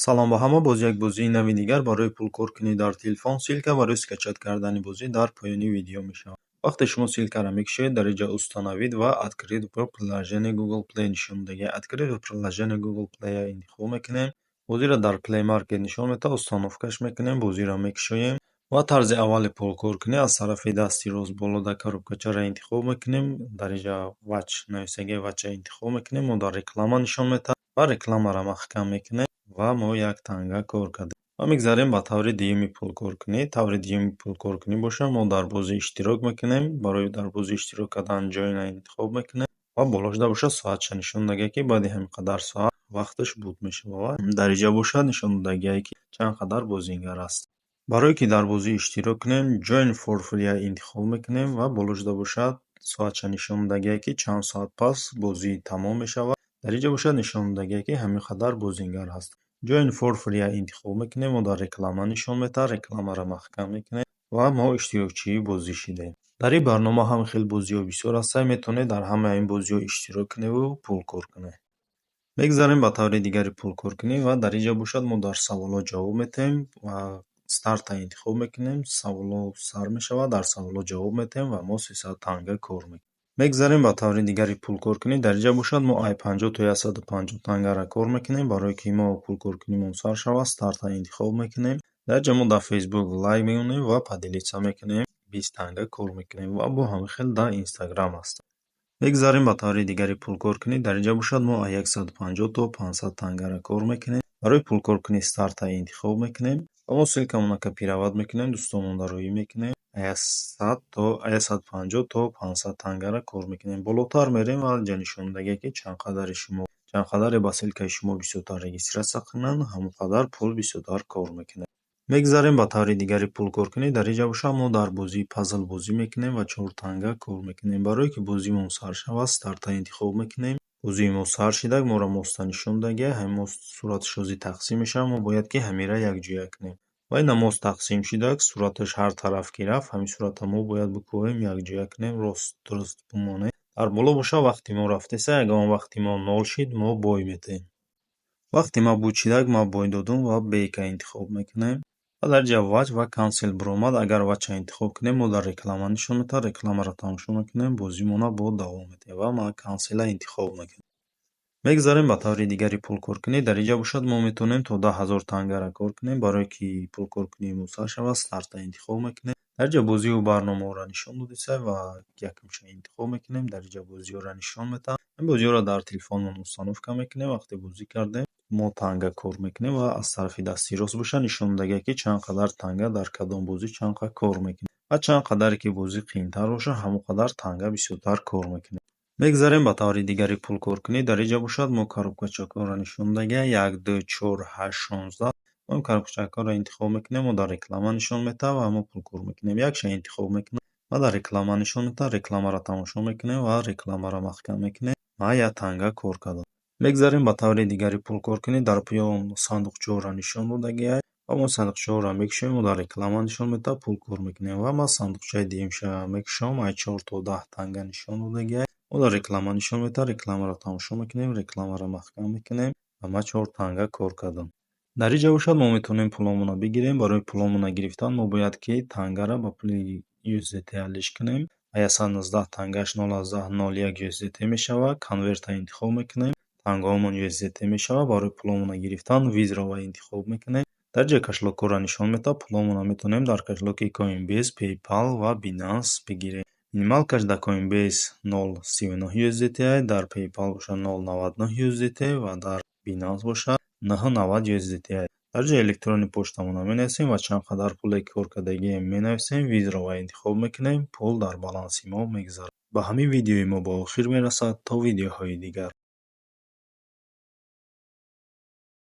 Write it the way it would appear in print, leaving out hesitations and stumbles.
Салом ба ҳама, боз як бозии нави дигар барои пулкоркунӣ дар телефон силка ва рӯз скачат кардани бозӣ дар поёни видео мешавад. Вақте шумо силкаро мекушоед, дар инҷо установид ва открит в приложение Google Play нишон медиҳад. Открит в приложение Google Play интихоб мекунем. Бозиро дар Play Market нишон медиҳад, установкаш мекунем, бозиро мекушоем ва тарзи аввали пулкоркунӣ аз тарафи дасти рост боло дар коробкачаро интихоб мекунем. Дар инҷа вач нависаги вача интихоб мекунем. Мо дар реклама нишон медиҳад ва рекламаро маҳкам мекунем ва мо як танга кор кардем ва мегзарем ба таври дуюми пулкоркунӣ. Таври дуюми пулкоркунӣ бошад, мо дар бозӣ иштирок мекунем. Барои дар бозӣ иштирок кардан ҷойна интихоб мекунем ва болошда бошад соатша нишон додагиае ки баъди ҳамин қадар соат вақташ буд мешавад. Дар инҷа бошад нишон додагиае ки чанд қадар бозингар аст. Барое ки дар бозӣ иштирок кунем, Join for Free интихоб мекунем ва болошда бошад соатша нишон додагиае ки чанд соат пас бозӣ тамом мешавад. Дар инҷа бошад нишон додагиае ки ҳамин қадар бозингар аст. Join for Free интихоб мекунем, мо дар реклама нишон медиҳад, рекламаро маҳкам мекунем ва мо иштирокчии бозӣ шудем. Дар ин барнома ҳам хел бозиҳо бисёр ҳастанд, метавонед дар ҳамаи ин бозиҳо иштирок куневу пулкор кунед. Мегзарем ба таври дигари пулкоркунӣ ва дар инҷа бошад мо дар саволҳо ҷавоб медиҳем ва старта интихоб мекунем. Саволҳо сар мешавад, дар саволҳо ҷавоб медиҳем ва мо 300 танга кор мекунем. Мегзарем ба таври дигари пулкоркунӣ. Дар инҷа бошад мо ай 50 то 150 тангаро кор мекунем. Барое ки мо пулкоркунимон сар шавад, старта интихоб мекунем. Дар инҷа мо дар Facebook лайк меёнем ва поделиться мекунем, 20 танга кор мекунем ва бо ҳамин хел дар Instagram ҳастем. Мегзарем ба таври дигари пулкоркунӣ. Дар инҷа бошад мо ай 150 то 500 тангаро кор мекунем. Барои пулкоркунӣ старта интихоб мекунем ва мо силкамонро копировать мекунем, дӯстонмонро роӣ мекунем. 150 то 500 тангаро кор мекунем. Болотар мерем ва инҷа нишон додагиае ки чанд қадаре ба силкаи шумо бисёртар регистратсия кунанд, ҳамон қадар пул бисёртар кор мекунем. Мегзарем ба таври дигари пулкоркунӣ. Дар инҷа бошад мо дар бозии пазл бозӣ мекунем ва 4 танга кор мекунем. Барое ки бозимон сар шавад, старта интихоб мекунем. Бозии мо сар шудак, моро моста нишон додагиае, ҳамин мост сурати шозӣ тақсим мешавад, мо бояд ки ҳаминро якҷоя кунем. Ва ин мост тақсим шудак, сураташ ҳар тараф ки рафт, ҳамин сурата мо бояд бикӯбем, якҷоя кунем, рост дуруст бимонад. Дар боло бошад вақти мо рафтеса, ягон вақти мо 0 шуд, мо бой медиҳем. Вақти ма буд шудак, ма бой додум ва бейка интихоб мекунем. ва дар инҷа вач ва кансел биромад. Агар вача интихоб кунем, мо дар реклама нишон медиҳад, рекламаро тамошо мекунем, бозимонро бо давом медиҳем ва ман кансела интихоб мекунам. Мегзарем ба таври дигари пулкоркунӣ. Дар инҷа бошад мо метавонем то 10,000 тангаро кор кунем. Барое ки пулкоркунии сар шавад, старта интихоб мекунем. Дар инҷа бозиҳо барномаҳоро нишон додиса ва якумша интихоб мекунем. Дар инҷа бозиҳоро нишон медиҳад. Ин бозиҳоро дар телефонмон установка мекунем. Вақте бозӣ кардем, мо танга кор мекунем ва аз тарафи дасти рост бошад нишон додагиае ки чанд қадар танга дар кадом бозӣ чанд қадар кор мекунем. ва чанд қадаре ки бозӣ қиинтар бошад, ҳамон қадар танга бисёртар кор мекунем. Мегзарем ба таври дигари пулкоркунӣ. Дар инҷа бошад мо коробкачакҳоро нишон додагиае 1, 2, 4, 8, 16. Мо ин коробкачакҳоро интихоб мекунем, мо дар реклама нишон медиҳад ва мо пулкор мекунем. Якша интихоб мекунем ва дар реклама нишон медиҳад, рекламаро тамошо мекунем ва рекламаро маҳкам мекунем. Ман як танга кор кардам. Мегзарем ба таври дигари пулкоркунӣ. Дар поён сандуқчаҳоро нишон додагиае ва мо сандуқчаҳоро мекушоем, мо дар реклама нишон медиҳад, пул кор мекунем ва ман сандуқчаи дуюмша мекушам, ай 4 то 10 танга нишон додагиае. мо дар реклама нишон медиҳад, рекламаро тамошо мекунем, рекламаро маҳкам мекунем ва ман 4 танга кор кардам. Дар инҷа бошад мо метавонем пуломона бигирем. Барои пуломона гирифтан мо бояд ки тангаро ба пули USDT алиш кунем. 119 тангаш 0,01 USDT мешавад. Конверта интихоб мекунем, тангаҳомон USDT мешавад. Барои пуломона гирифтан визрово интихоб мекунем. дар ҷои кашлокҳоро нишон медиҳад. Пуломона метавонем дар кашлоки Coinbase, PayPal ва Binance бигирем. Минимал каш дар Coinbase 0,39 USDT, дар PayPal бошад 0,99 USDT ва дар Binance бошад 9,90 USDT. дар ҷои электрони поштамона менависем ва чанд қадар пуле кор кардагие менависем, визрово интихоб мекунем, пул дар баланси мо мегзарад. ба ҳамин видеои мо ба охир мерасад. То видеоҳои дигар.